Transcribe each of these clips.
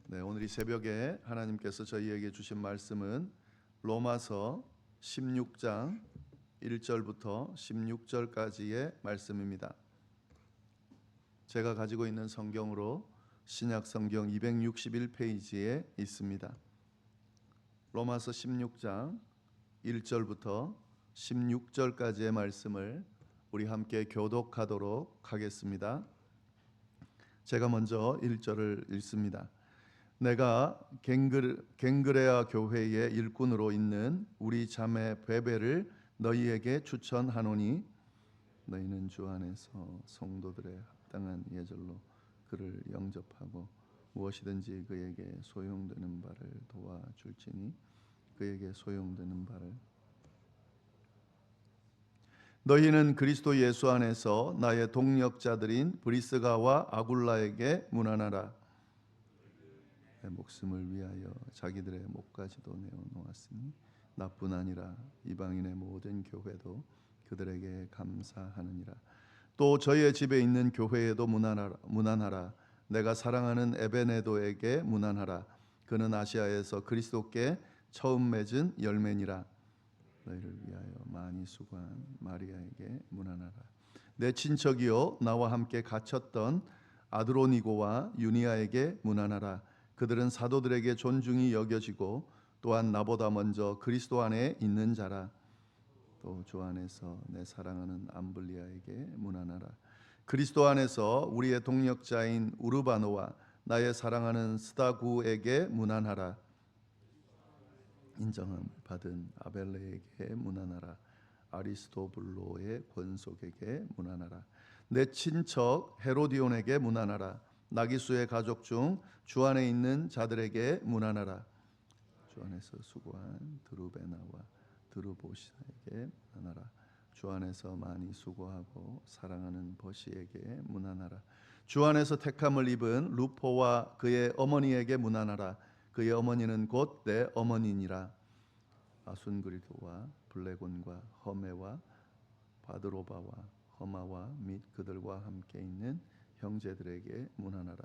네, 오늘 이 새벽에 하나님께서 저희에게 주신 말씀은 로마서 16장 1절부터 16절까지의 말씀입니다. 제가 가지고 있는 성경으로 신약 성경 261페이지에 있습니다. 로마서 16장 1절부터 16절까지의 말씀을 우리 함께 교독하도록 하겠습니다. 제가 먼저 1절을 읽습니다. 내가 갱그레아 교회의 일꾼으로 있는 우리 자매 베베를 너희에게 추천하노니 너희는 주 안에서 성도들의 합당한 예절로 그를 영접하고 무엇이든지 그에게 소용되는 바를 도와줄지니 그에게 소용되는 바를 너희는 그리스도 예수 안에서 나의 동역자들인 브리스가와 아굴라에게 문안하라. 내 목숨을 위하여 자기들의 목까지도 내어놓았으니 나뿐 아니라 이방인의 모든 교회도 그들에게 감사하느니라. 또 저희의 집에 있는 교회에도 문안하라. 내가 사랑하는 에베네도에게 문안하라. 그는 아시아에서 그리스도께 처음 맺은 열매니라. 너희를 위하여 많이 수고한 마리아에게 문안하라. 내 친척이요 나와 함께 갇혔던 아드로니고와 유니아에게 문안하라. 그들은 사도들에게 존중이 여겨지고 또한 나보다 먼저 그리스도 안에 있는 자라. 또 주 안에서 내 사랑하는 암블리아에게 문안하라. 그리스도 안에서 우리의 동역자인 우르바노와 나의 사랑하는 스다구에게 문안하라. 인정함을 받은 아벨레에게 문안하라. 아리스토블로의 권속에게 문안하라. 내 친척 헤로디온에게 문안하라. 나기수의 가족 중 주 안에 있는 자들에게 문안하라. 주 안에서 수고한 드루베나와 드루보시에게 문안하라. 주 안에서 많이 수고하고 사랑하는 버시에게 문안하라. 주 안에서 택함을 입은 루포와 그의 어머니에게 문안하라. 그의 어머니는 곧 내 어머니니라. 아순그리도와 블레곤과 허메와 바드로바와 허마와 및 그들과 함께 있는 형제들에게 문안하라.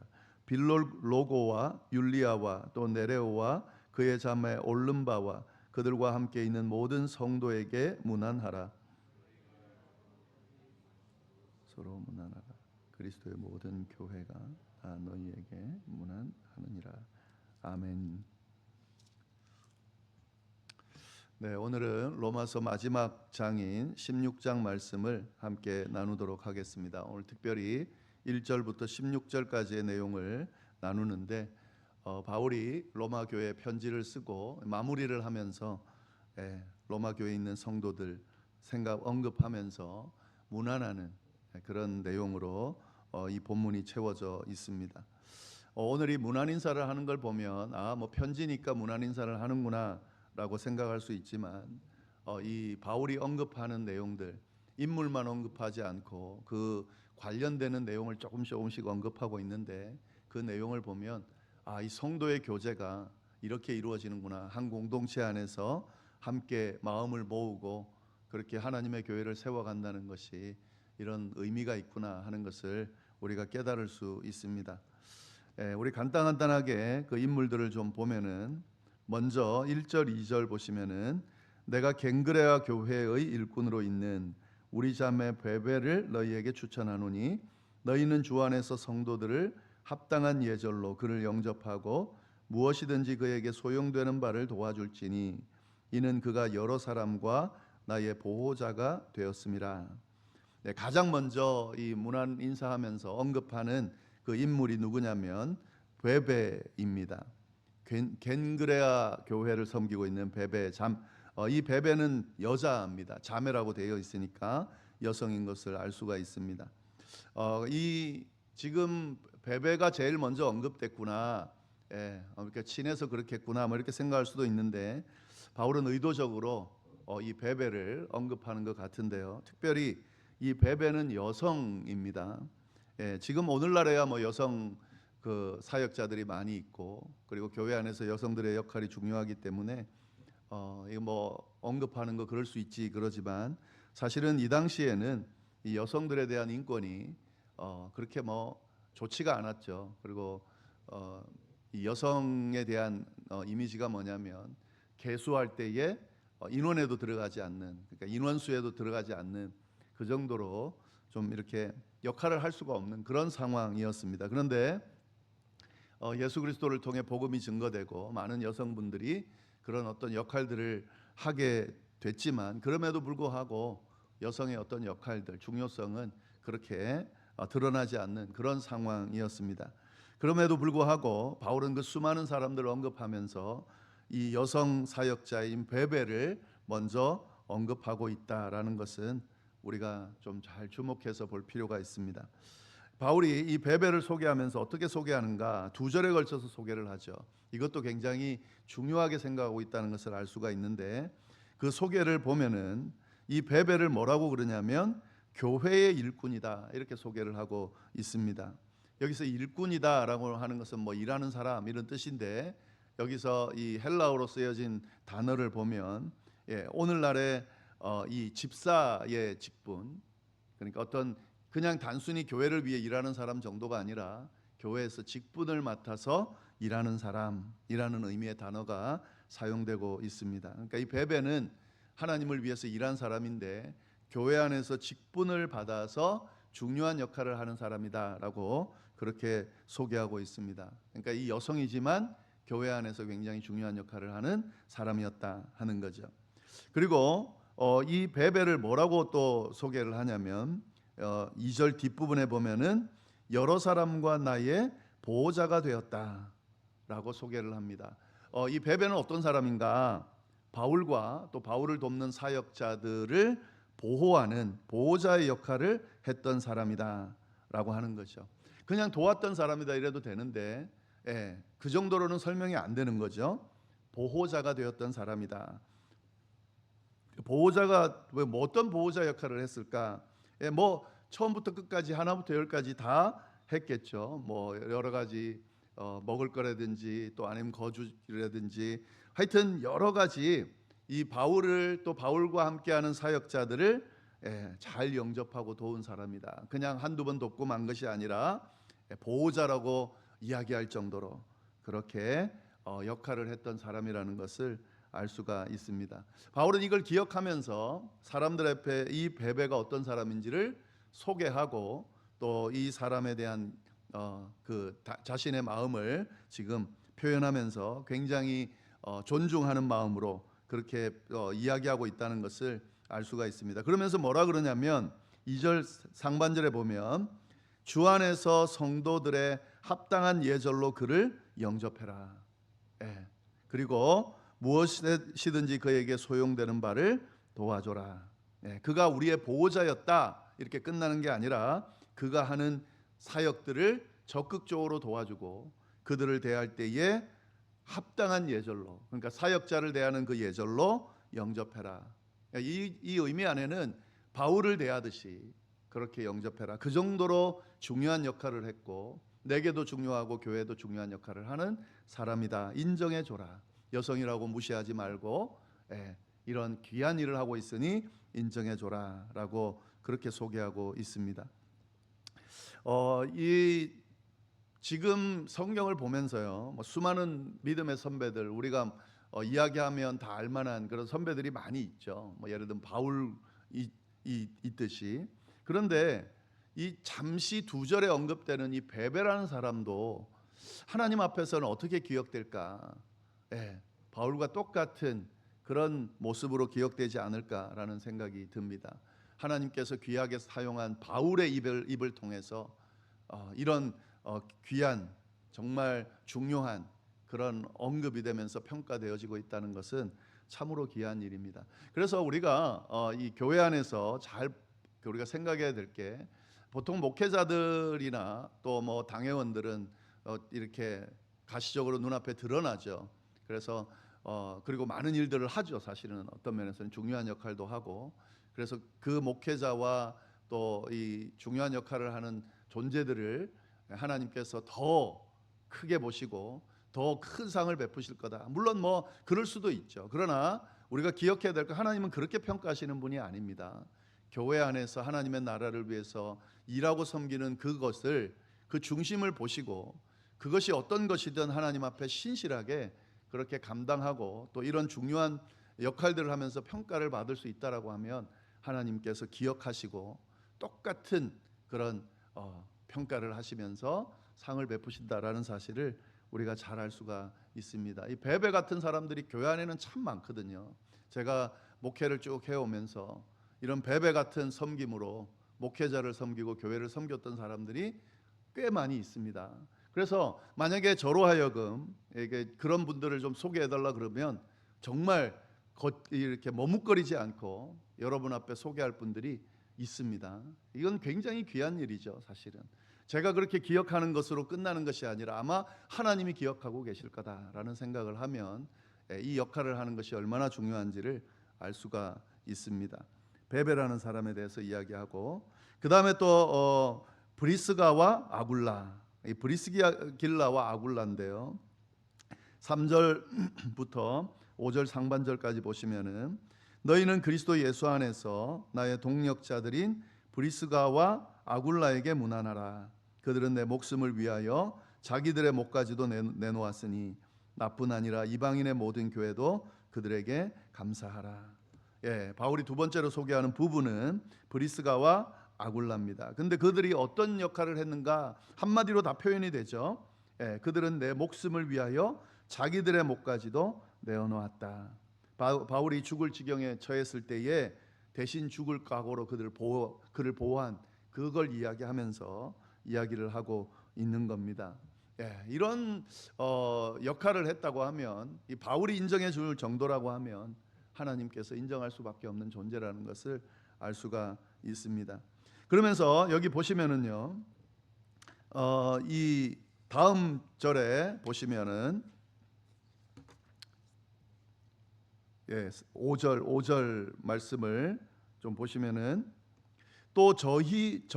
빌로로고와 율리아와 또 네레오와 그의 자매 올름바와 그들과 함께 있는 모든 성도에게 문안하라. 서로 문안하라. 그리스도의 모든 교회가 다 너희에게 문안하느니라. 아멘. 네, 오늘은 로마서 마지막 장인 16장 말씀을 함께 나누도록 하겠습니다. 오늘 특별히 1절부터 16절까지의 내용을 나누는데 바울이 로마 교회에 편지를 쓰고 마무리를 하면서 로마 교회에 있는 성도들 언급하면서 문안하는 그런 내용으로 이 본문이 채워져 있습니다. 오늘 이 문안 인사를 하는 걸 보면 뭐 편지니까 문안 인사를 하는구나 라고 생각할 수 있지만 이 바울이 언급하는 내용들 인물만 언급하지 않고 그 관련되는 내용을 조금씩 언급하고 있는데 그 내용을 보면 이 성도의 교제가 이렇게 이루어지는구나. 한 공동체 안에서 함께 마음을 모으고 그렇게 하나님의 교회를 세워간다는 것이 이런 의미가 있구나 하는 것을 우리가 깨달을 수 있습니다. 우리 간단하게 그 인물들을 좀 보면은 먼저 1절 2절 보시면은 내가 갱그레아 교회의 일꾼으로 있는 우리 자매 베베를 너희에게 추천하노니 너희는 주 안에서 성도들을 합당한 예절로 그를 영접하고 무엇이든지 그에게 소용되는 바를 도와줄지니 이는 그가 여러 사람과 나의 보호자가 되었음이라. 가장 먼저 이 문안 인사하면서 언급하는 그 인물이 누구냐면 베베입니다. 겐그레아 교회를 섬기고 있는 베베 이 베베는 여자입니다. 자매라고 되어 있으니까 여성인 것을 알 수가 있습니다. 이 지금 베베가 제일 먼저 언급됐구나. 그러니까 친해서 그렇겠구나. 뭐 이렇게 생각할 수도 있는데 바울은 의도적으로 이 베베를 언급하는 것 같은데요. 특별히 이 베베는 여성입니다. 지금 오늘날에야 뭐 여성 그 사역자들이 많이 있고 그리고 교회 안에서 여성들의 역할이 중요하기 때문에 이거 뭐 언급하는 거 그럴 수 있지 그러지만 사실은 이 당시에는 이 여성들에 대한 인권이 그렇게 뭐 좋지가 않았죠. 그리고 이 여성에 대한 이미지가 뭐냐면 계수할 때에 인원에도 들어가지 않는, 그러니까 인원수에도 들어가지 않는 그 정도로 좀 이렇게 역할을 할 수가 없는 그런 상황이었습니다. 그런데 예수 그리스도를 통해 복음이 증거되고 많은 여성분들이 그런 어떤 역할들을 하게 됐지만, 그럼에도 불구하고 여성의 어떤 역할들, 중요성은 그렇게 드러나지 않는 그런 상황이었습니다. 그럼에도 불구하고 바울은 그 수많은 사람들을 언급하면서 이 여성 사역자인 베베를 먼저 언급하고 있다라는 것은 우리가 좀 잘 주목해서 볼 필요가 있습니다. 바울이 이 베베를 소개하면서 어떻게 소개하는가, 2절에 걸쳐서 소개를 하죠. 이것도 굉장히 중요하게 생각하고 있다는 것을 알 수가 있는데, 그 소개를 보면은 이 베베를 뭐라고 그러냐면 교회의 일꾼이다, 이렇게 소개를 하고 있습니다. 여기서 일꾼이다라고 하는 것은 뭐 일하는 사람 이런 뜻인데, 여기서 이 헬라어로 쓰여진 단어를 보면 오늘날의 이 집사의 직분, 그러니까 어떤 그냥 단순히 교회를 위해 일하는 사람 정도가 아니라 교회에서 직분을 맡아서 일하는 사람이라는 의미의 단어가 사용되고 있습니다. 그러니까 이 베베는 하나님을 위해서 일한 사람인데 교회 안에서 직분을 받아서 중요한 역할을 하는 사람이다라고 그렇게 소개하고 있습니다. 그러니까 이 여성이지만 교회 안에서 굉장히 중요한 역할을 하는 사람이었다 하는 거죠. 그리고 이 베베를 뭐라고 또 소개를 하냐면 2절 뒷부분에 보면은 여러 사람과 나의 보호자가 되었다라고 소개를 합니다. 이 베베는 어떤 사람인가? 바울과 또 바울을 돕는 사역자들을 보호하는 보호자의 역할을 했던 사람이다라고 하는 거죠. 그냥 도왔던 사람이다 이래도 되는데 그 정도로는 설명이 안 되는 거죠. 보호자가 되었던 사람이다. 보호자가 뭐 어떤 보호자 역할을 했을까? 뭐 처음부터 끝까지 하나부터 열까지 다 했겠죠. 뭐 여러 가지 먹을 거라든지 또 아니면 거주라든지 하여튼 여러 가지 이 바울을 또 바울과 함께하는 사역자들을 잘 영접하고 도운 사람이다. 그냥 한두 번 돕고 만 것이 아니라 보호자라고 이야기할 정도로 그렇게 역할을 했던 사람이라는 것을 알 수가 있습니다. 바울은 이걸 기억하면서 사람들 앞에 이 베베가 어떤 사람인지를 소개하고 또 이 사람에 대한 자신의 마음을 지금 표현하면서 굉장히 존중하는 마음으로 그렇게 이야기하고 있다는 것을 알 수가 있습니다. 그러면서 뭐라 그러냐면 2절 상반절에 보면 주 안에서 성도들의 합당한 예절로 그를 영접해라. 그리고 무엇이든지 그에게 소용되는 바를 도와줘라. 그가 우리의 보호자였다 이렇게 끝나는 게 아니라 그가 하는 사역들을 적극적으로 도와주고 그들을 대할 때에 합당한 예절로, 그러니까 사역자를 대하는 그 예절로 영접해라. 이 의미 안에는 바울을 대하듯이 그렇게 영접해라. 그 정도로 중요한 역할을 했고 내게도 중요하고 교회도 중요한 역할을 하는 사람이다. 인정해줘라. 여성이라고 무시하지 말고 이런 귀한 일을 하고 있으니 인정해줘라라고 그렇게 소개하고 있습니다. 이 지금 성경을 보면서요, 뭐 수많은 믿음의 선배들 우리가 이야기하면 다 알만한 그런 선배들이 많이 있죠. 뭐 예를 들면 바울 있듯이. 그런데 이 잠시 2절에 언급되는 이 베베라는 사람도 하나님 앞에서는 어떻게 기억될까? 바울과 똑같은 그런 모습으로 기억되지 않을까라는 생각이 듭니다. 하나님께서 귀하게 사용한 바울의 입을 통해서 이런 귀한 정말 중요한 그런 언급이 되면서 평가되어지고 있다는 것은 참으로 귀한 일입니다. 그래서 우리가 이 교회 안에서 잘 우리가 생각해야 될 게, 보통 목회자들이나 또 뭐 당회원들은 이렇게 가시적으로 눈앞에 드러나죠. 그래서 그리고 많은 일들을 하죠. 사실은 어떤 면에서는 중요한 역할도 하고, 그래서 그 목회자와 또 이 중요한 역할을 하는 존재들을 하나님께서 더 크게 보시고 더 큰 상을 베푸실 거다. 물론 뭐 그럴 수도 있죠. 그러나 우리가 기억해야 될 거, 하나님은 그렇게 평가하시는 분이 아닙니다. 교회 안에서 하나님의 나라를 위해서 일하고 섬기는 그것을, 그 중심을 보시고 그것이 어떤 것이든 하나님 앞에 신실하게 그렇게 감당하고 또 이런 중요한 역할들을 하면서 평가를 받을 수 있다라고 하면 하나님께서 기억하시고 똑같은 그런 평가를 하시면서 상을 베푸신다라는 사실을 우리가 잘 알 수가 있습니다. 이 베베 같은 사람들이 교회 안에는 참 많거든요. 제가 목회를 쭉 해오면서 이런 베베 같은 섬김으로 목회자를 섬기고 교회를 섬겼던 사람들이 꽤 많이 있습니다. 그래서 만약에 저로 하여금 그런 분들을 좀 소개해달라 그러면 정말 이렇게 머뭇거리지 않고 여러분 앞에 소개할 분들이 있습니다. 이건 굉장히 귀한 일이죠. 사실은 제가 그렇게 기억하는 것으로 끝나는 것이 아니라 아마 하나님이 기억하고 계실 거다라는 생각을 하면 이 역할을 하는 것이 얼마나 중요한지를 알 수가 있습니다. 베베라는 사람에 대해서 이야기하고, 그 다음에 또 브리스가와 아굴라, 이 브리스길라와 아굴라인데요. 3절부터 5절 상반절까지 보시면은 너희는 그리스도 예수 안에서 나의 동력자들인 브리스가와 아굴라에게 문안하라. 그들은 내 목숨을 위하여 자기들의 목까지도 내놓았으니 나뿐 아니라 이방인의 모든 교회도 그들에게 감사하라. 바울이 두 번째로 소개하는 부분은 브리스가와 아굴라입니다. 근데 그들이 어떤 역할을 했는가 한마디로 다 표현이 되죠. 그들은 내 목숨을 위하여 자기들의 목까지도 내어놓았다. 바울이 죽을 지경에 처했을 때에 대신 죽을 각오로 그를 보호한 그걸 이야기하면서 이야기를 하고 있는 겁니다. 이런 역할을 했다고 하면, 이 바울이 인정해 줄 정도라고 하면 하나님께서 인정할 수밖에 없는 존재라는 것을 알 수가 있습니다. 그러면서 여기 보시면은요, 이 다음 절에 보시면은 5절 말씀을 좀 보시면은 또 저희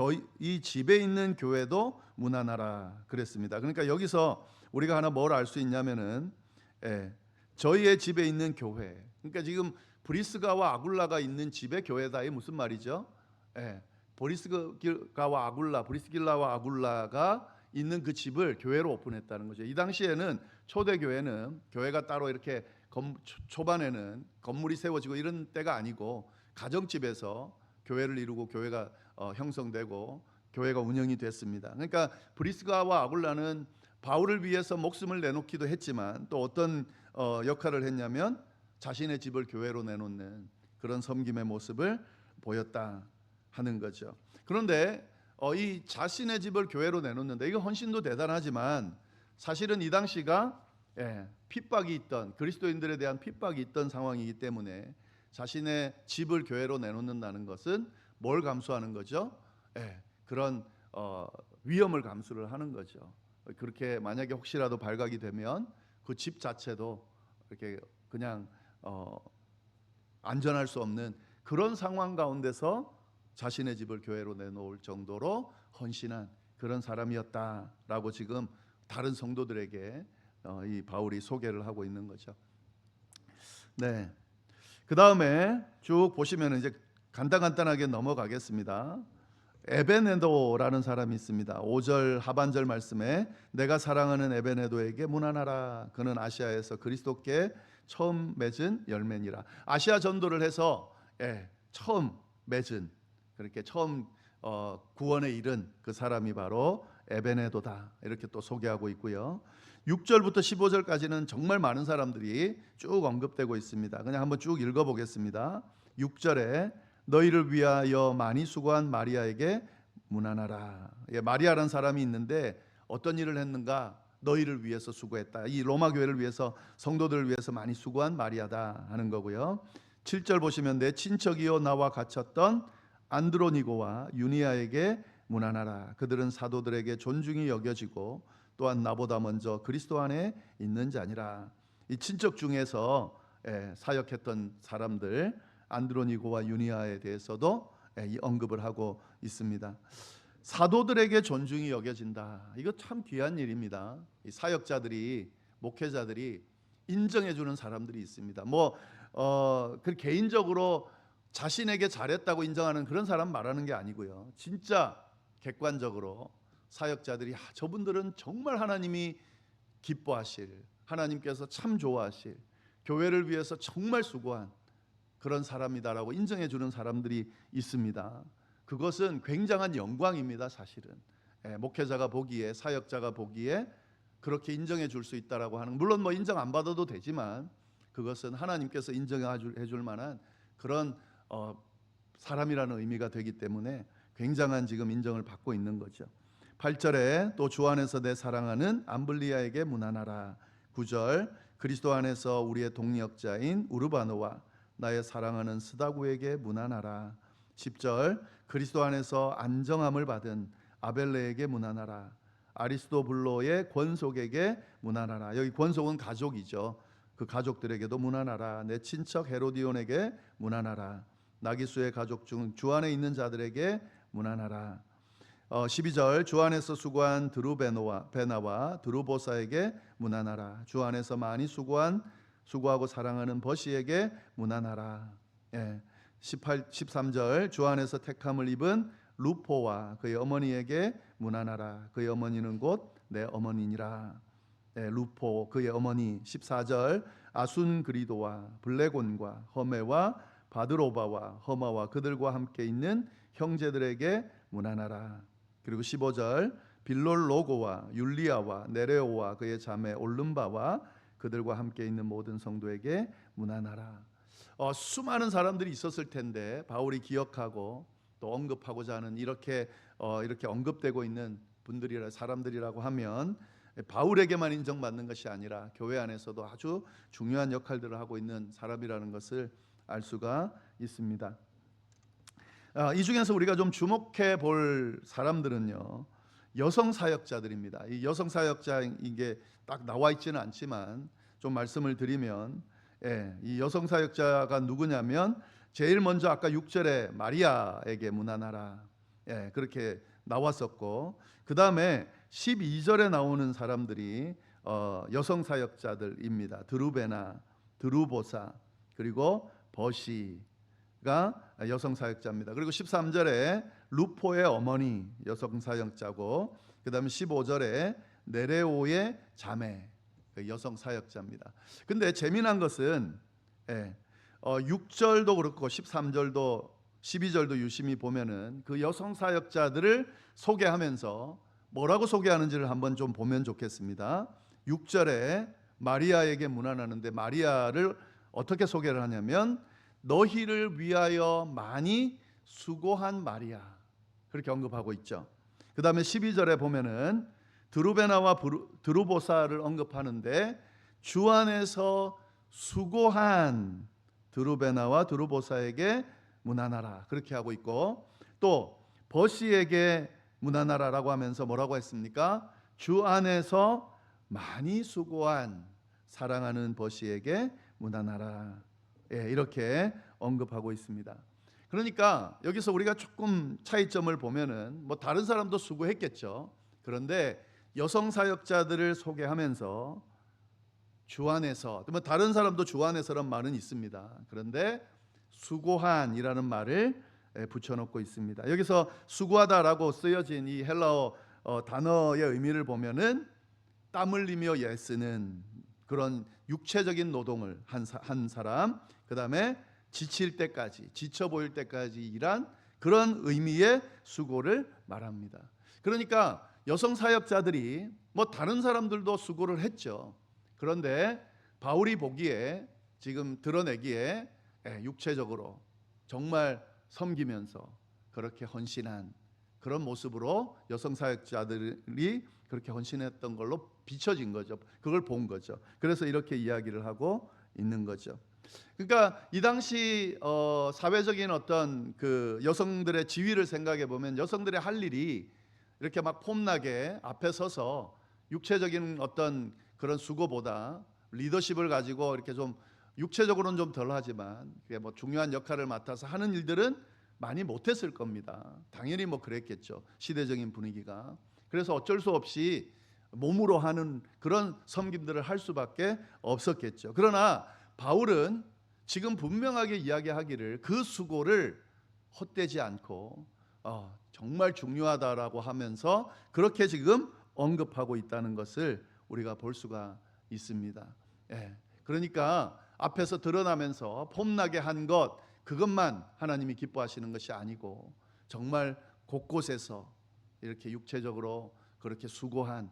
집에 있는 교회도 문안하라 그랬습니다. 그러니까 여기서 우리가 하나 뭘 알 수 있냐면은 저희의 집에 있는 교회, 그러니까 지금 브리스가와 아굴라가 있는 집의 교회다. 이 무슨 말이죠? 브리스가와 아굴라, 브리스길라와 아굴라가 있는 그 집을 교회로 오픈했다는 거죠. 이 당시에는 초대 교회는 교회가 따로 이렇게 초반에는 건물이 세워지고 이런 때가 아니고 가정집에서 교회를 이루고 교회가 형성되고 교회가 운영이 됐습니다. 그러니까 브리스가와 아굴라는 바울을 위해서 목숨을 내놓기도 했지만 또 어떤 역할을 했냐면 자신의 집을 교회로 내놓는 그런 섬김의 모습을 보였다 하는 거죠. 그런데 이 자신의 집을 교회로 내놓는데, 이거 헌신도 대단하지만 사실은 이 당시가 핍박이 있던, 그리스도인들에 대한 핍박이 있던 상황이기 때문에 자신의 집을 교회로 내놓는다는 것은 뭘 감수하는 거죠? 그런 위험을 감수를 하는 거죠. 그렇게 만약에 혹시라도 발각이 되면 그 집 자체도 이렇게 그냥 안전할 수 없는 그런 상황 가운데서 자신의 집을 교회로 내놓을 정도로 헌신한 그런 사람이었다라고 지금 다른 성도들에게 이 바울이 소개를 하고 있는 거죠. 그 다음에 쭉 보시면 이제 간단하게 넘어가겠습니다. 에베네도라는 사람이 있습니다. 5절 하반절 말씀에 내가 사랑하는 에베네도에게 문안하라. 그는 아시아에서 그리스도께 처음 맺은 열매니라. 아시아 전도를 해서 처음 맺은, 그렇게 처음 구원에 이른 그 사람이 바로 에베네도다. 이렇게 또 소개하고 있고요. 6절부터 15절까지는 정말 많은 사람들이 쭉 언급되고 있습니다. 그냥 한번 쭉 읽어보겠습니다. 6절에 너희를 위하여 많이 수고한 마리아에게 문안하라. 마리아라는 사람이 있는데 어떤 일을 했는가? 너희를 위해서 수고했다. 이 로마 교회를 위해서, 성도들을 위해서 많이 수고한 마리아다 하는 거고요. 7절 보시면 내 친척이요 나와 갇혔던 안드로니고와 유니아에게 문안하라. 그들은 사도들에게 존중이 여겨지고 또한 나보다 먼저 그리스도 안에 있는 자니라. 이 친척 중에서 사역했던 사람들 안드로니고와 유니아에 대해서도 이 언급을 하고 있습니다. 사도들에게 존중이 여겨진다. 이거 참 귀한 일입니다. 이 사역자들이, 목회자들이 인정해주는 사람들이 있습니다. 그 개인적으로 자신에게 잘했다고 인정하는 그런 사람 말하는 게 아니고요. 진짜 객관적으로 사역자들이 저분들은 정말 하나님이 기뻐하실, 하나님께서 참 좋아하실, 교회를 위해서 정말 수고한 그런 사람이다라고 인정해 주는 사람들이 있습니다. 그것은 굉장한 영광입니다. 사실은 목회자가 보기에, 사역자가 보기에 그렇게 인정해 줄 수 있다라고 하는, 물론 뭐 인정 안 받아도 되지만 그것은 하나님께서 인정해 줄 만한 그런 사람이라는 의미가 되기 때문에 굉장한 지금 인정을 받고 있는 거죠. 8절에 또 주 안에서 내 사랑하는 암블리아에게 문안하라. 9절 그리스도 안에서 우리의 동력자인 우르바노와 나의 사랑하는 스다구에게 문안하라. 10절 그리스도 안에서 안정함을 받은 아벨레에게 문안하라. 아리스토블로의 권속에게 문안하라. 여기 권속은 가족이죠. 그 가족들에게도 문안하라. 내 친척 헤로디온에게 문안하라. 나기수의 가족 중 주 안에 있는 자들에게 문안하라. 12절 주 안에서 수고한 베나와 드루보사에게 문안하라. 주 안에서 많이 수고하고 사랑하는 버시에게 문안하라. 13절 주 안에서 택함을 입은 루포와 그의 어머니에게 문안하라. 그의 어머니는 곧 내 어머니니라. 루포 그의 어머니. 14절 아순그리도와 블레곤과 허메와 바드로바와 허마와 그들과 함께 있는 형제들에게 문안하라. 그리고 15절 빌롤로고와 율리아와 네레오와 그의 자매 올름바와 그들과 함께 있는 모든 성도에게 문안하라. 수많은 사람들이 있었을 텐데 바울이 기억하고 또 언급하고자 하는 이렇게 언급되고 있는 분들이라 사람들이라고 하면 바울에게만 인정받는 것이 아니라 교회 안에서도 아주 중요한 역할들을 하고 있는 사람이라는 것을 알 수가 있습니다. 이 중에서 우리가 좀 주목해 볼 사람들은요, 여성 사역자들입니다. 이 여성 사역자 이게 딱 나와 있지는 않지만 좀 말씀을 드리면, 이 여성 사역자가 누구냐면 제일 먼저 아까 6절에 마리아에게 문안하라, 그렇게 나왔었고, 그 다음에 12절에 나오는 사람들이 여성 사역자들입니다. 드루베나, 드루보사, 그리고 버시가 여성 사역자입니다. 그리고 13절에 루포의 어머니 여성 사역자고, 그 다음에 15절에 네레오의 자매 여성 사역자입니다. 근데 재미난 것은 6절도 그렇고 13절도 12절도 유심히 보면은 그 여성 사역자들을 소개하면서 뭐라고 소개하는지를 한번 좀 보면 좋겠습니다. 6절에 마리아에게 문안하는데 마리아를 어떻게 소개를 하냐면 너희를 위하여 많이 수고한 마리아, 그렇게 언급하고 있죠. 그 다음에 12절에 보면은 드루베나와 드루보사를 언급하는데 주 안에서 수고한 드루베나와 드루보사에게 문안하라, 그렇게 하고 있고, 또 버시에게 문안하라라고 하면서 뭐라고 했습니까? 주 안에서 많이 수고한 사랑하는 버시에게 문안하라, 이렇게 언급하고 있습니다. 그러니까 여기서 우리가 조금 차이점을 보면은 뭐 다른 사람도 수고했겠죠. 그런데 여성 사역자들을 소개하면서 주 안에서, 뭐 다른 사람도 주 안에서란 말은 있습니다. 그런데 수고한이라는 말을 붙여놓고 있습니다. 여기서 수고하다라고 쓰여진 이 헬라어 단어의 의미를 보면은 땀 흘리며 애쓰는 그런 육체적인 노동을 한 사람, 그 다음에 지칠 때까지, 지쳐 보일 때까지 일한 그런 의미의 수고를 말합니다. 그러니까 여성 사역자들이 뭐 다른 사람들도 수고를 했죠. 그런데 바울이 보기에, 지금 드러내기에 육체적으로 정말 섬기면서 그렇게 헌신한 그런 모습으로 여성 사역자들이 그렇게 헌신했던 걸로 비춰진 거죠. 그걸 본 거죠. 그래서 이렇게 이야기를 하고 있는 거죠. 그러니까 이 당시 사회적인 어떤 그 여성들의 지위를 생각해 보면 여성들의 할 일이 이렇게 막 폼나게 앞에 서서 육체적인 어떤 그런 수고보다 리더십을 가지고 이렇게 좀 육체적으로는 좀 덜하지만 그게 뭐 중요한 역할을 맡아서 하는 일들은 많이 못했을 겁니다. 당연히 뭐 그랬겠죠. 시대적인 분위기가. 그래서 어쩔 수 없이 몸으로 하는 그런 섬김들을 할 수밖에 없었겠죠. 그러나 바울은 지금 분명하게 이야기하기를 그 수고를 헛되지 않고 정말 중요하다라고 하면서 그렇게 지금 언급하고 있다는 것을 우리가 볼 수가 있습니다. 예. 그러니까 앞에서 드러나면서 폼나게 한 것, 그것만 하나님이 기뻐하시는 것이 아니고 정말 곳곳에서 이렇게 육체적으로 그렇게 수고한,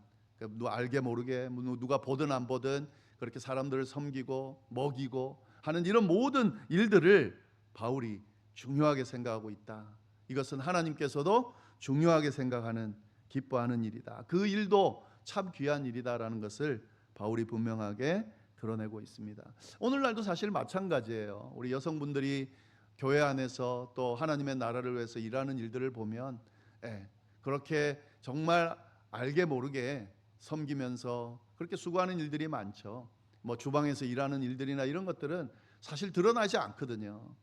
알게 모르게 누가 보든 안 보든 그렇게 사람들을 섬기고 먹이고 하는 이런 모든 일들을 바울이 중요하게 생각하고 있다. 이것은 하나님께서도 중요하게 생각하는, 기뻐하는 일이다. 그 일도 참 귀한 일이다라는 것을 바울이 분명하게 드러내고 있습니다. 오늘날도 사실 마찬가지예요. 우리 여성분들이 교회 안에서 또 하나님의 나라를 위해서 일하는 일들을 보면 그렇게 정말 알게 모르게 섬기면서 그렇게 수고하는 일들이 많죠. 뭐 주방에서 일하는 일들이나 이런 것들은 사실 드러나지 않거든요.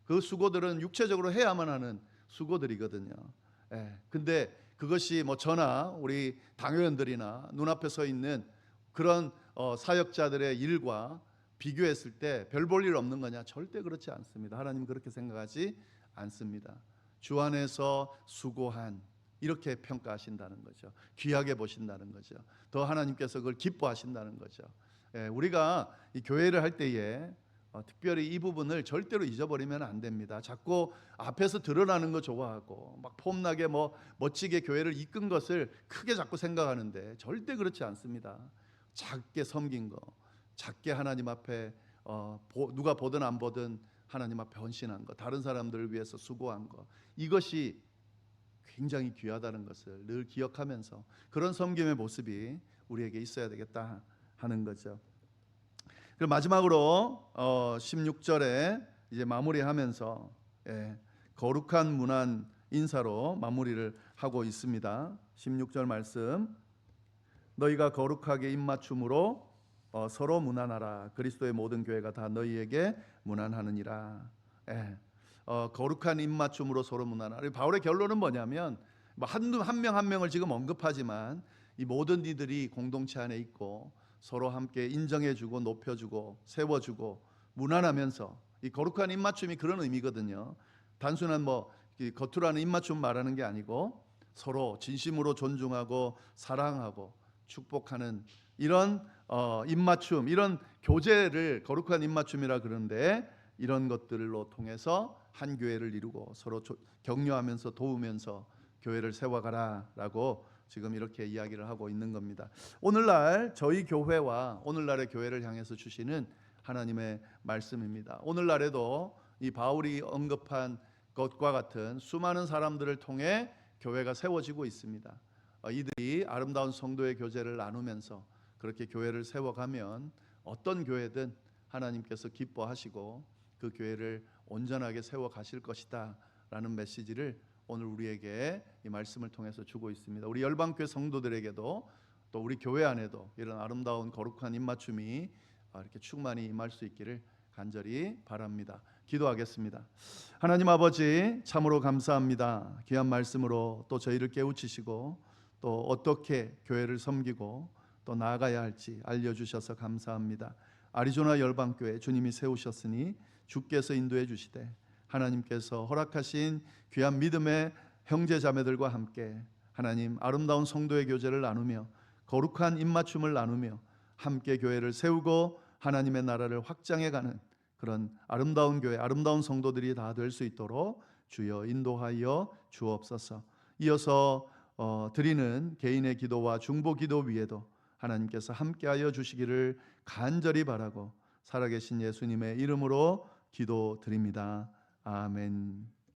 그 수고들은 육체적으로 해야만 하는 수고들이거든요. 근데 그것이 뭐 저나 우리 당회원들이나 눈앞에 서 있는 그런 사역자들의 일과 비교했을 때 별 볼 일 없는 거냐? 절대 그렇지 않습니다. 하나님은 그렇게 생각하지 않습니다. 주 안에서 수고한, 이렇게 평가하신다는 거죠. 귀하게 보신다는 거죠. 더 하나님께서 그걸 기뻐하신다는 거죠. 우리가 이 교회를 할 때에 특별히 이 부분을 절대로 잊어버리면 안 됩니다. 자꾸 앞에서 드러나는 거 좋아하고 막 폼나게 뭐 멋지게 교회를 이끈 것을 크게 자꾸 생각하는데 절대 그렇지 않습니다. 작게 섬긴 거, 작게 하나님 앞에 누가 보든 안 보든 하나님 앞에 헌신한 거, 다른 사람들을 위해서 수고한 거, 이것이 굉장히 귀하다는 것을 늘 기억하면서 그런 섬김의 모습이 우리에게 있어야 되겠다 하는 거죠. 그리고 마지막으로 16절에 이제 마무리하면서 거룩한 문안 인사로 마무리를 하고 있습니다. 16절 말씀, 너희가 거룩하게 입맞춤으로 서로 문안하라. 그리스도의 모든 교회가 다 너희에게 문안하느니라. 거룩한 입맞춤으로 서로 문안하라. 바울의 결론은 뭐냐면 한 명 한 명을 지금 언급하지만 이 모든 이들이 공동체 안에 있고 서로 함께 인정해주고 높여주고 세워주고 문안하면서, 이 거룩한 입맞춤이 그런 의미거든요. 단순한 뭐 겉으로 하는 입맞춤 말하는 게 아니고 서로 진심으로 존중하고 사랑하고 축복하는 이런 입맞춤, 이런 교제를 거룩한 입맞춤이라 그러는데, 이런 것들로 통해서 한 교회를 이루고 서로 격려하면서 도우면서 교회를 세워가라라고 지금 이렇게 이야기를 하고 있는 겁니다. 오늘날 저희 교회와 오늘날의 교회를 향해서 주시는 하나님의 말씀입니다. 오늘날에도 이 바울이 언급한 것과 같은 수많은 사람들을 통해 교회가 세워지고 있습니다. 이들이 아름다운 성도의 교제를 나누면서 그렇게 교회를 세워가면 어떤 교회든 하나님께서 기뻐하시고 그 교회를 온전하게 세워가실 것이다 라는 메시지를 오늘 우리에게 이 말씀을 통해서 주고 있습니다. 우리 열방교회 성도들에게도 또 우리 교회 안에도 이런 아름다운 거룩한 입맞춤이 이렇게 충만히 임할 수 있기를 간절히 바랍니다. 기도하겠습니다. 하나님 아버지, 참으로 감사합니다. 귀한 말씀으로 또 저희를 깨우치시고 또 어떻게 교회를 섬기고 또 나아가야 할지 알려주셔서 감사합니다. 아리조나 열방교회 주님이 세우셨으니 주께서 인도해 주시되 하나님께서 허락하신 귀한 믿음의 형제 자매들과 함께 하나님 아름다운 성도의 교제를 나누며 거룩한 입맞춤을 나누며 함께 교회를 세우고 하나님의 나라를 확장해가는 그런 아름다운 교회, 아름다운 성도들이 다 될 수 있도록 주여 인도하여 주옵소서. 이어서 드리는 개인의 기도와 중보 기도 위에도 하나님께서 함께하여 주시기를 간절히 바라고 살아계신 예수님의 이름으로 기도드립니다. 아멘.